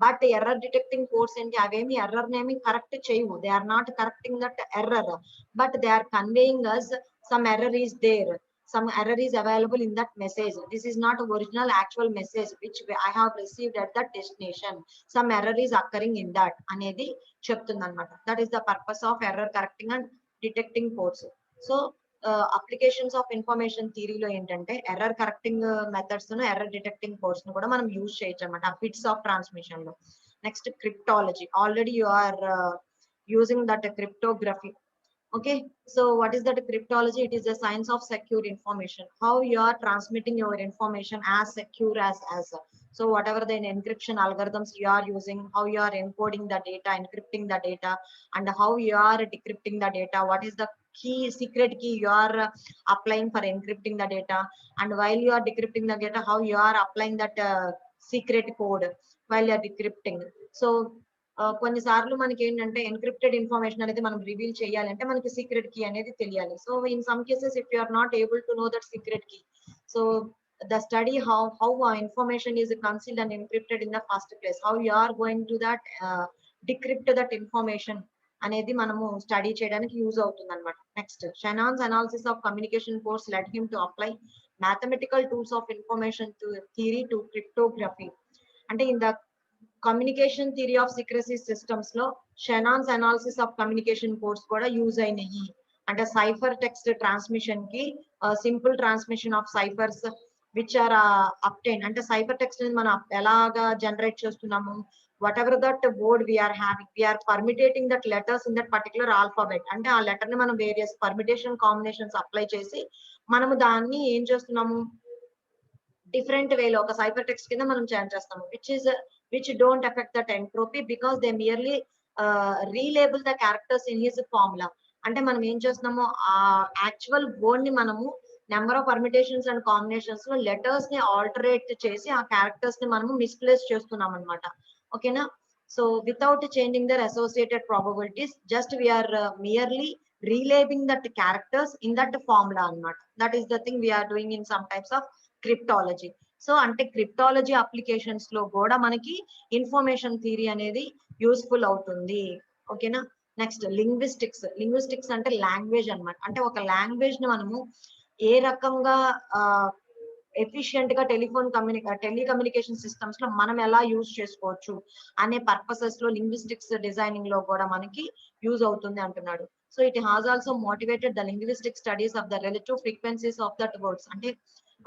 బట్ ఎర్రర్ డిటెక్టింగ్ కోడ్స్ ఏంటి, అవేమి ఎర్రర్ నేమి కరెక్ట్ చేయవు. They are not correcting that error, but they are conveying us some error is there, some error is available in that message. This is not original actual message which I have received at that destination. Some error is occurring in that అనేది చెప్తుంది అనమాట. That is the purpose of error correcting and detecting codes. So applications of information థియరీలో ఏంటంటే error correcting methods ను error detecting codes ను కూడా మనం use చేయొచ్చు అనమాట బిట్స్ ఆఫ్ ట్రాన్స్మిషన్ లో. Next cryptology, already you are using that cryptography. Okay, so what is that cryptology? It is the science of secure information, how you are transmitting your information as secure as so whatever the encryption algorithms you are using, how you are encoding the data, encrypting the data, and how you are decrypting the data, what is the key, secret key you are applying for encrypting the data, and while you are decrypting the data, how you are applying that secret code while you are decrypting. So కొన్నిసార్లు మనకి ఏంటంటే encrypted information అనేది మనం reveal చేయాలంటే మనకి secret key అనేది తెలియాలి. So in some cases if you are not able to know that secret key, so the study how information is concealed and encrypted in the first place, how you are going to that decrypt that information అనేది మనము study చేయడానికి use అవుతుంది అనమాట. Next Shannon's analysis of communication course led him to apply mathematical tools of information theory to cryptography. అంటే in the communication theory of secrecy systems లో Shannon's analysis of communication codes కూడా use అయినాయి. అంటే cipher text transmission కి simple transmission of ciphers which are obtain, అంటే cipher text మనం ఎలాగా generate చేస్తున్నాము, whatever that word we are having, we are permutating that letters in that particular alphabet. అంటే ఆ లెటర్ ని మనం వేరియస్ పర్మిటేషన్ కాంబినేషన్స్ అప్లై చేసి మనము దాన్ని ఏం చేస్తున్నాము డిఫరెంట్ వేలో ఒక సైఫర్ టెక్స్ట్ కింద మనం చేంజ్ చేస్తాము, which don't affect that entropy because they merely relabel the characters in his formula. అంటే మనం ఏం చేస్తున్నాము ఆ యాక్చువల్ వర్డ్ ని మనము number of permutations and combinations లో లెటర్స్ ని ఆల్టరేట్ చేసి ఆ క్యారెక్టర్స్ ని మనము మిస్ప్లేస్ చేస్తున్నాం అనమాట. ఓకేనా? So without changing their associated probabilities, just we are merely relabeling that characters in that formula అనమాట. That is the thing we are doing in some types of cryptology. So అంటే క్రిప్టాలజీ అప్లికేషన్స్ లో కూడా మనకి ఇన్ఫర్మేషన్ థియరీ అనేది useful అవుతుంది. ఓకేనా? Next linguistics అంటే language అన్నమాట. అంటే ఒక లాంగ్వేజ్ ని మనము ఏ రకంగా ఎఫిషియెంట్ గా టెలికమ్యూనికేషన్ సిస్టమ్స్ లో మనం ఎలా యూజ్ చేసుకోవచ్చు అనే పర్పసెస్ లో లింగ్విస్టిక్స్ డిజైనింగ్ లో కూడా మనకి యూజ్ అవుతుంది అంటున్నాడు. So it has also motivated the linguistic studies of the relative frequencies of that words. అంటే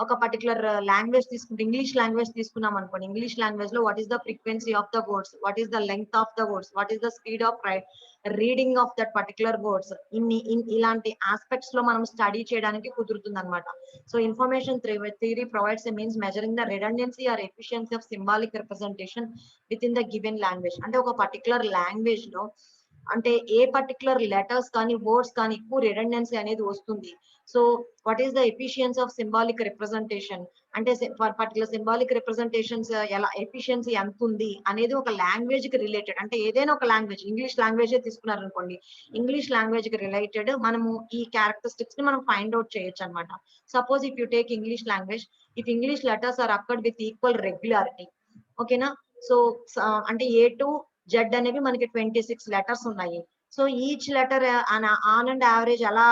ఒక పర్టికులర్ లాంగ్వేజ్ తీసుకుంటే, ఇంగ్లీష్ లాంగ్వేజ్ తీసుకున్నాం అనుకోండి, ఇంగ్లీష్ లాంగ్వేజ్ లో what is the frequency of the words, what is the length of the words, what is the speed of reading of that particular words, ఇలాంటి aspects లో మనం study చేయడానికి కుదురుతుంది అనమాట. So information theory provides a means measuring the redundancy or efficiency of symbolic representation within the given language. అంటే ఒక particular language లో అంటే ఏ పర్టికులర్ లెటర్స్ కానీ వర్డ్స్ కానీ ఎక్కువ రిడెండెన్సీ అనేది వస్తుంది. So what is the efficiency of symbolic representation, అంటే పర్టికులర్ సింబాలిక్ రిప్రజెంటేషన్స్ ఎలా ఎఫిషియన్సీ ఎంత ఉంది అనేది ఒక లాంగ్వేజ్ కి రిలేటెడ్. అంటే ఏదైనా ఒక లాంగ్వేజ్, ఇంగ్లీష్ లాంగ్వేజ్ తీసుకున్నారనుకోండి, ఇంగ్లీష్ లాంగ్వేజ్ కి రిలేటెడ్ మనము ఈ క్యారెక్టరిస్టిక్స్ ని మనం ఫైండ్ అవుట్ చేయొచ్చు అనమాట. Suppose if you take English language, if English letters are occurred with equal regularity, ఓకేనా? సో అంటే ఏ టు జెడ్ అనేవి మనకి 26 లెటర్స్ ఉన్నాయి. So each letter on and average ఎలా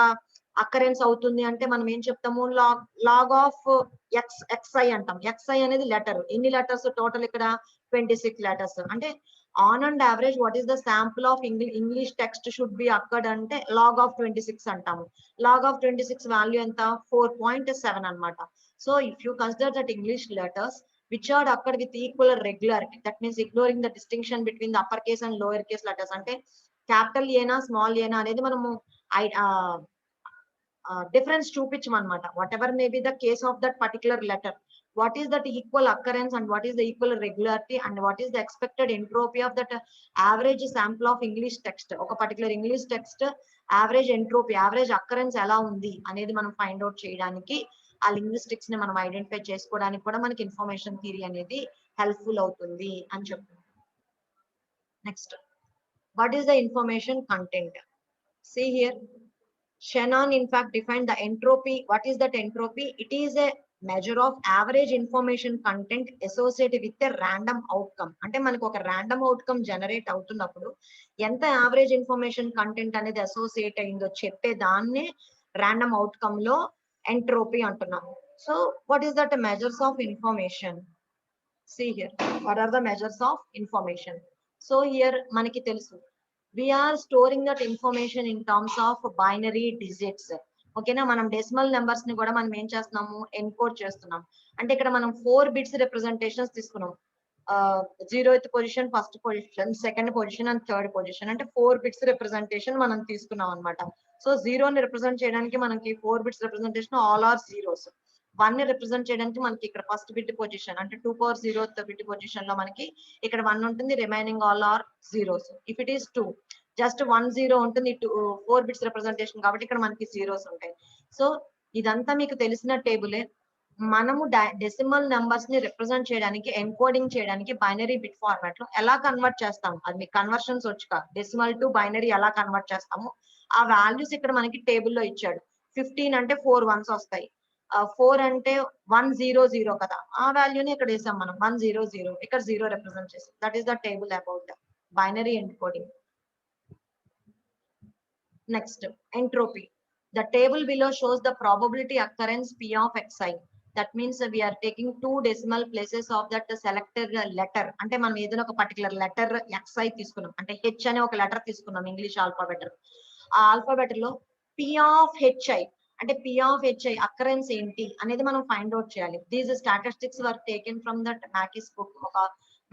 అకరెన్స్ అవుతుంది అంటే మనం ఏం చెప్తాము, లాగ్ ఆఫ్ ఎక్స్ఐ అంటాం. ఎక్స్ఐ అనేది లెటర్, ఎన్ని లెటర్స్ టోటల్ ఇక్కడ 26 లెటర్స్. అంటే on and average what is the sample of English text should be occurred అంటే లాగ్ ఆఫ్ 26 అంటాము. లాగ్ ఆఫ్ 26 వాల్యూ ఎంత, 4.7 అన్నమాట. So if you consider that English letters which are occurred with equal regularity, that means ignoring the distinction between the uppercase and lower case letters, అంటే capital ఏనా small ఏనా అనేది మనము difference చూపించమన్నమాట. Whatever may be the case of that particular letter, what is that equal occurrence and what is the equal regularity and what is the expected entropy of that average sample of English text. ఒక particular English text average entropy, average occurrence ఎలా ఉంది అనేది మనం find out చేయడానికి, ఆ linguistics ని మనం identify చేసుకోవడానికి కూడా మనకి ఇన్ఫర్మేషన్ థియరీ అనేది హెల్ప్ఫుల్ అవుతుంది అని చెప్తున్నాం. Next, what is the information content? See here, Shannon in fact defined the entropy. What is that entropy? It is a measure of average information content associated with a random outcome. అంటే మనకు ఒక random outcome generate అవుతున్నప్పుడు ఎంత average information content అనేది associate అయిందో చెప్పే దాన్నే random outcome లో ఎంట్రోపీ అంటున్నాం. So what is that measures of information? See here, what are the measures of information? So here మనకి తెలుసు, we are storing that information in terms of binary digits. ఓకేనా, మనం decimal numbers ని కూడా మనం ఏం చేస్తున్నాము, ఎన్కోడ్ చేస్తున్నాం. అంటే ఇక్కడ మనం 4 బిట్స్ రిప్రజెంటేషన్స్ తీసుకున్నాం. 0th position, first position, second position and third position, అంటే 4 బిట్స్ రిప్రజెంటేషన్ మనం తీసుకున్నాం అనమాట. సో 0 ని రిప్రజెంట్ చేయడానికి మనకి 4 bits representation all are zeros. 1 ని రిప్రజెంట్ చేయడానికి మనకి ఇక్కడ ఫస్ట్ బిట్ పొజిషన్ అంటే 2/0th బిట్ పొజిషన్ లో మనకి ఇక్కడ 1 ఉంటుంది, remaining all are zeros. If it is 2, just 1 0 ఉంటుంది, 4 బిట్స్ రిప్రజెంటేషన్ కాబట్టి ఇక్కడ మనకి జీరోస్ ఉంటాయి. సో ఇదంతా మీకు తెలిసిన టేబులే. మనము డెసిమల్ నెంబర్స్ ని రిప్రజెంట్ చేయడానికి, ఎన్కోడింగ్ చేయడానికి బైనరీ బిట్ ఫార్మాట్ లో ఎలా కన్వర్ట్ చేస్తాం, అది మీకు కన్వర్షన్స్ వచ్చుక డెసిమల్ టు బైనరీ ఎలా కన్వర్ట్ చేస్తాము ఆ వాల్యూస్ ఇక్కడ మనకి టేబుల్లో ఇచ్చాడు. 15 అంటే 4 1s వస్తాయి, 4 అంటే 100 కదా, ఆ వాల్యూని ఇక్కడ వేసాం మనం 100, ఇక్కడ 0 రిప్రజెంట్ చేసాం. That is the table about binary encoding. Next, entropy. The table below shows the probability occurrence P of xi. That means we are taking 2 decimal places of that selected letter. అంటే మనం ఏదైనా ఒక particular letter xi తీసుకున్నాం, అంటే h అనే ఒక letter తీసుకున్నాం English alphabet. ఆ ఆల్ఫాబెట్ లో P of hi అంటే P of hi అకరెన్స్ ఏంటి అనేది మనం ఫైండ్ అవుట్ చేయాలి. These statistics were taken from that Mackey's book. ఒక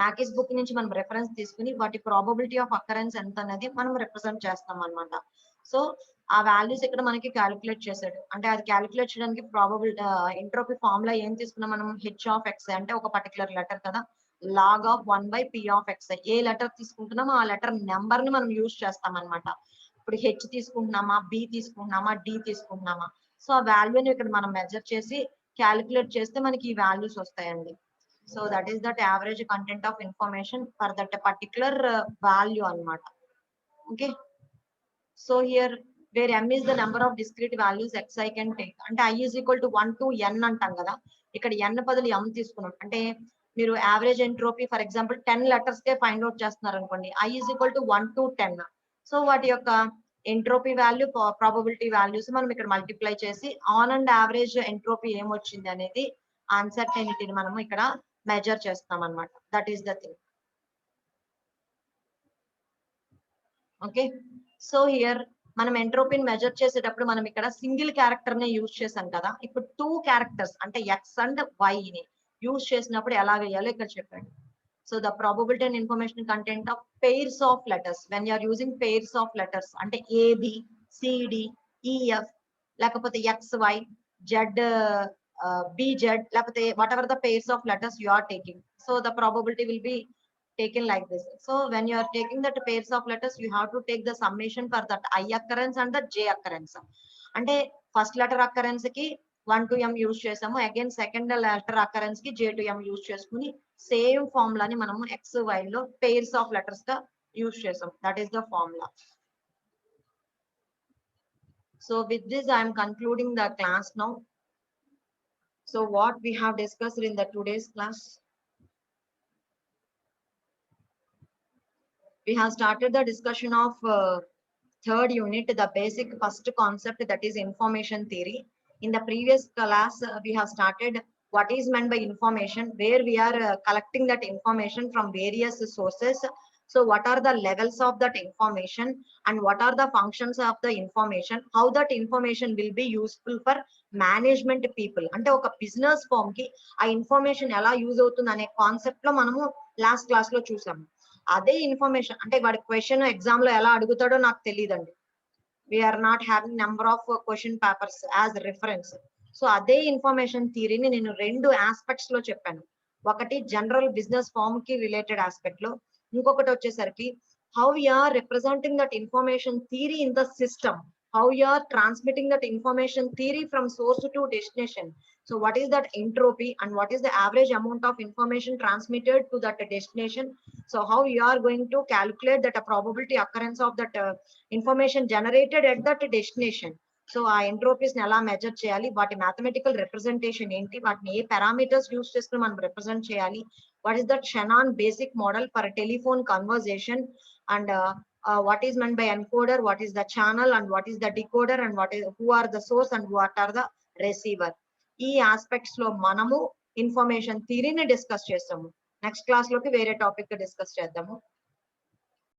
మ్యాకిస్ బుక్ నుంచి మనం రెఫరెన్స్ తీసుకుని వాటి ప్రాబబిలిటీ ఆఫ్ అకరెన్స్ ఎంత అనేది మనం రిప్రజెంట్ చేస్తాం అన్నమాట. సో ఆ వాల్యూస్ ఇక్కడ మనకి క్యాలిక్యులేట్ చేశాడు. అంటే అది క్యాలిక్యులేట్ చేయడానికి ప్రాబబిలిటీ ఎంట్రోపీ ఫార్ములా ఏం తీసుకున్నాం మనం, హెచ్ ఆఫ్ ఎక్స్ అంటే ఒక పర్టికులర్ లెటర్ కదా, log of 1/p of x. ఏ లెటర్ తీసుకుంటున్నామో ఆ లెటర్ నెంబర్ ని మనం యూజ్ చేస్తాం అనమాట. ఇప్పుడు హెచ్ తీసుకుంటున్నామా, బి తీసుకుంటున్నామా, డి తీసుకుంటున్నామా, సో ఆ వాల్యూని ఇక్కడ మనం మెజర్ చేసి క్యాలిక్యులేట్ చేస్తే మనకి ఈ వాల్యూస్ వస్తాయండి. So that is that average content of information for that particular value అన్నమాట. Okay, so here where m is the number of discrete values xi can take. అంటే i is equal to 1 to n అంటాం కదా, ఇక్కడ n బదులు m తీసుకున్నాం. అంటే మీరు average entropy for example 10 letters K find out చేస్తున్నారు అనుకోండి, i is equal to 1 to 10. So వాటి యొక్క ఎంట్రోపీ వాల్యూ, ప్రాబబిలిటీ వాల్యూస్ మనం ఇక్కడ మల్టిప్లై చేసి ఆన్ అండ్ యావరేజ్ ఎంట్రోపీ ఏమొచ్చింది అనేది అన్సర్టెనిటీని మనం ఇక్కడ మెజర్ చేస్తాం అన్నమాట. That is the thing. Okay, so here మనం ఎంట్రోపీని మెజర్ చేసేటప్పుడు మనం ఇక్కడ సింగిల్ క్యారెక్టర్ నే యూజ్ చేసాం కదా, ఇప్పుడు 2 క్యారెక్టర్స్ అంటే ఎక్స్ అండ్ వై ని యూజ్ చేసినప్పుడు ఎలా వేయాలో ఇక్కడ చెప్పండి. So the probability and information content of pairs of letters when you're using pairs of letters అంటే ఏబి, సిడి, ఈఎఫ్, లేకపోతే ఎక్స్ వై, జెడ్, బిజెడ్, లేకపోతే whatever the pairs of letters you are taking. So the probability will be taken like this. So when you are taking that pairs of letters, you have to take the summation for that I occurrence and the j occurrence. అంటే first letter occurrence కి 1 to m use చేసాము, again second letter occurrence కి j to m use చేసుకుని same ఫార్ములాని మనము X why లో pairs of letters గా use చేసాం. That is the formula. So with this I am concluding the class now. So what we have discussed in the today's class, we have started the discussion of third unit, the basic first concept, that is information theory. In the previous class, we have started what is meant by information, where we are collecting that information from various sources. So what are the levels of that information and what are the functions of the information, how that information will be useful for management people. అంటే ఒక business form కి ఆ information ఎలా use అవుతుంది అనే concept లో మనము last class లో చూసాము. అదే ఇన్ఫర్మేషన్ అంటే వాడి క్వశ్చన్ ఎగ్జామ్ లో ఎలా అడుగుతాడో నాకు తెలియదండి. We're not having number of question papers as reference. So అదే ఇన్ఫర్మేషన్ థియరీని నేను 2 ఆస్పెక్ట్స్ లో చెప్పాను. ఒకటి జనరల్ బిజినెస్ ఫార్మ్ కి రిలేటెడ్ ఆస్పెక్ట్ లో, ఇంకొకటి వచ్చేసరికి how you're representing that information theory in the system, how you are transmitting that information theory from source to destination. So what is that entropy and what is the average amount of information transmitted to that destination. So how you are going to calculate that a probability occurrence of that information generated at that destination. So ఆ ఎంట్రోపీస్ ని ఎలా measure చేయాలి, వాటి mathematical representation ఏంటి, వాటిని ఏ parameters use చేసుకుని మనం represent చేయాలి, what is that Shannon basic model for telephone conversation, and what is meant by encoder, what is the channel, and what is the decoder, and who are the source and what are the receiver. ఈ aspects లో మనము information థియరీని discuss చేస్తాము. Next class లోకి వేరే topic discuss చేద్దాము.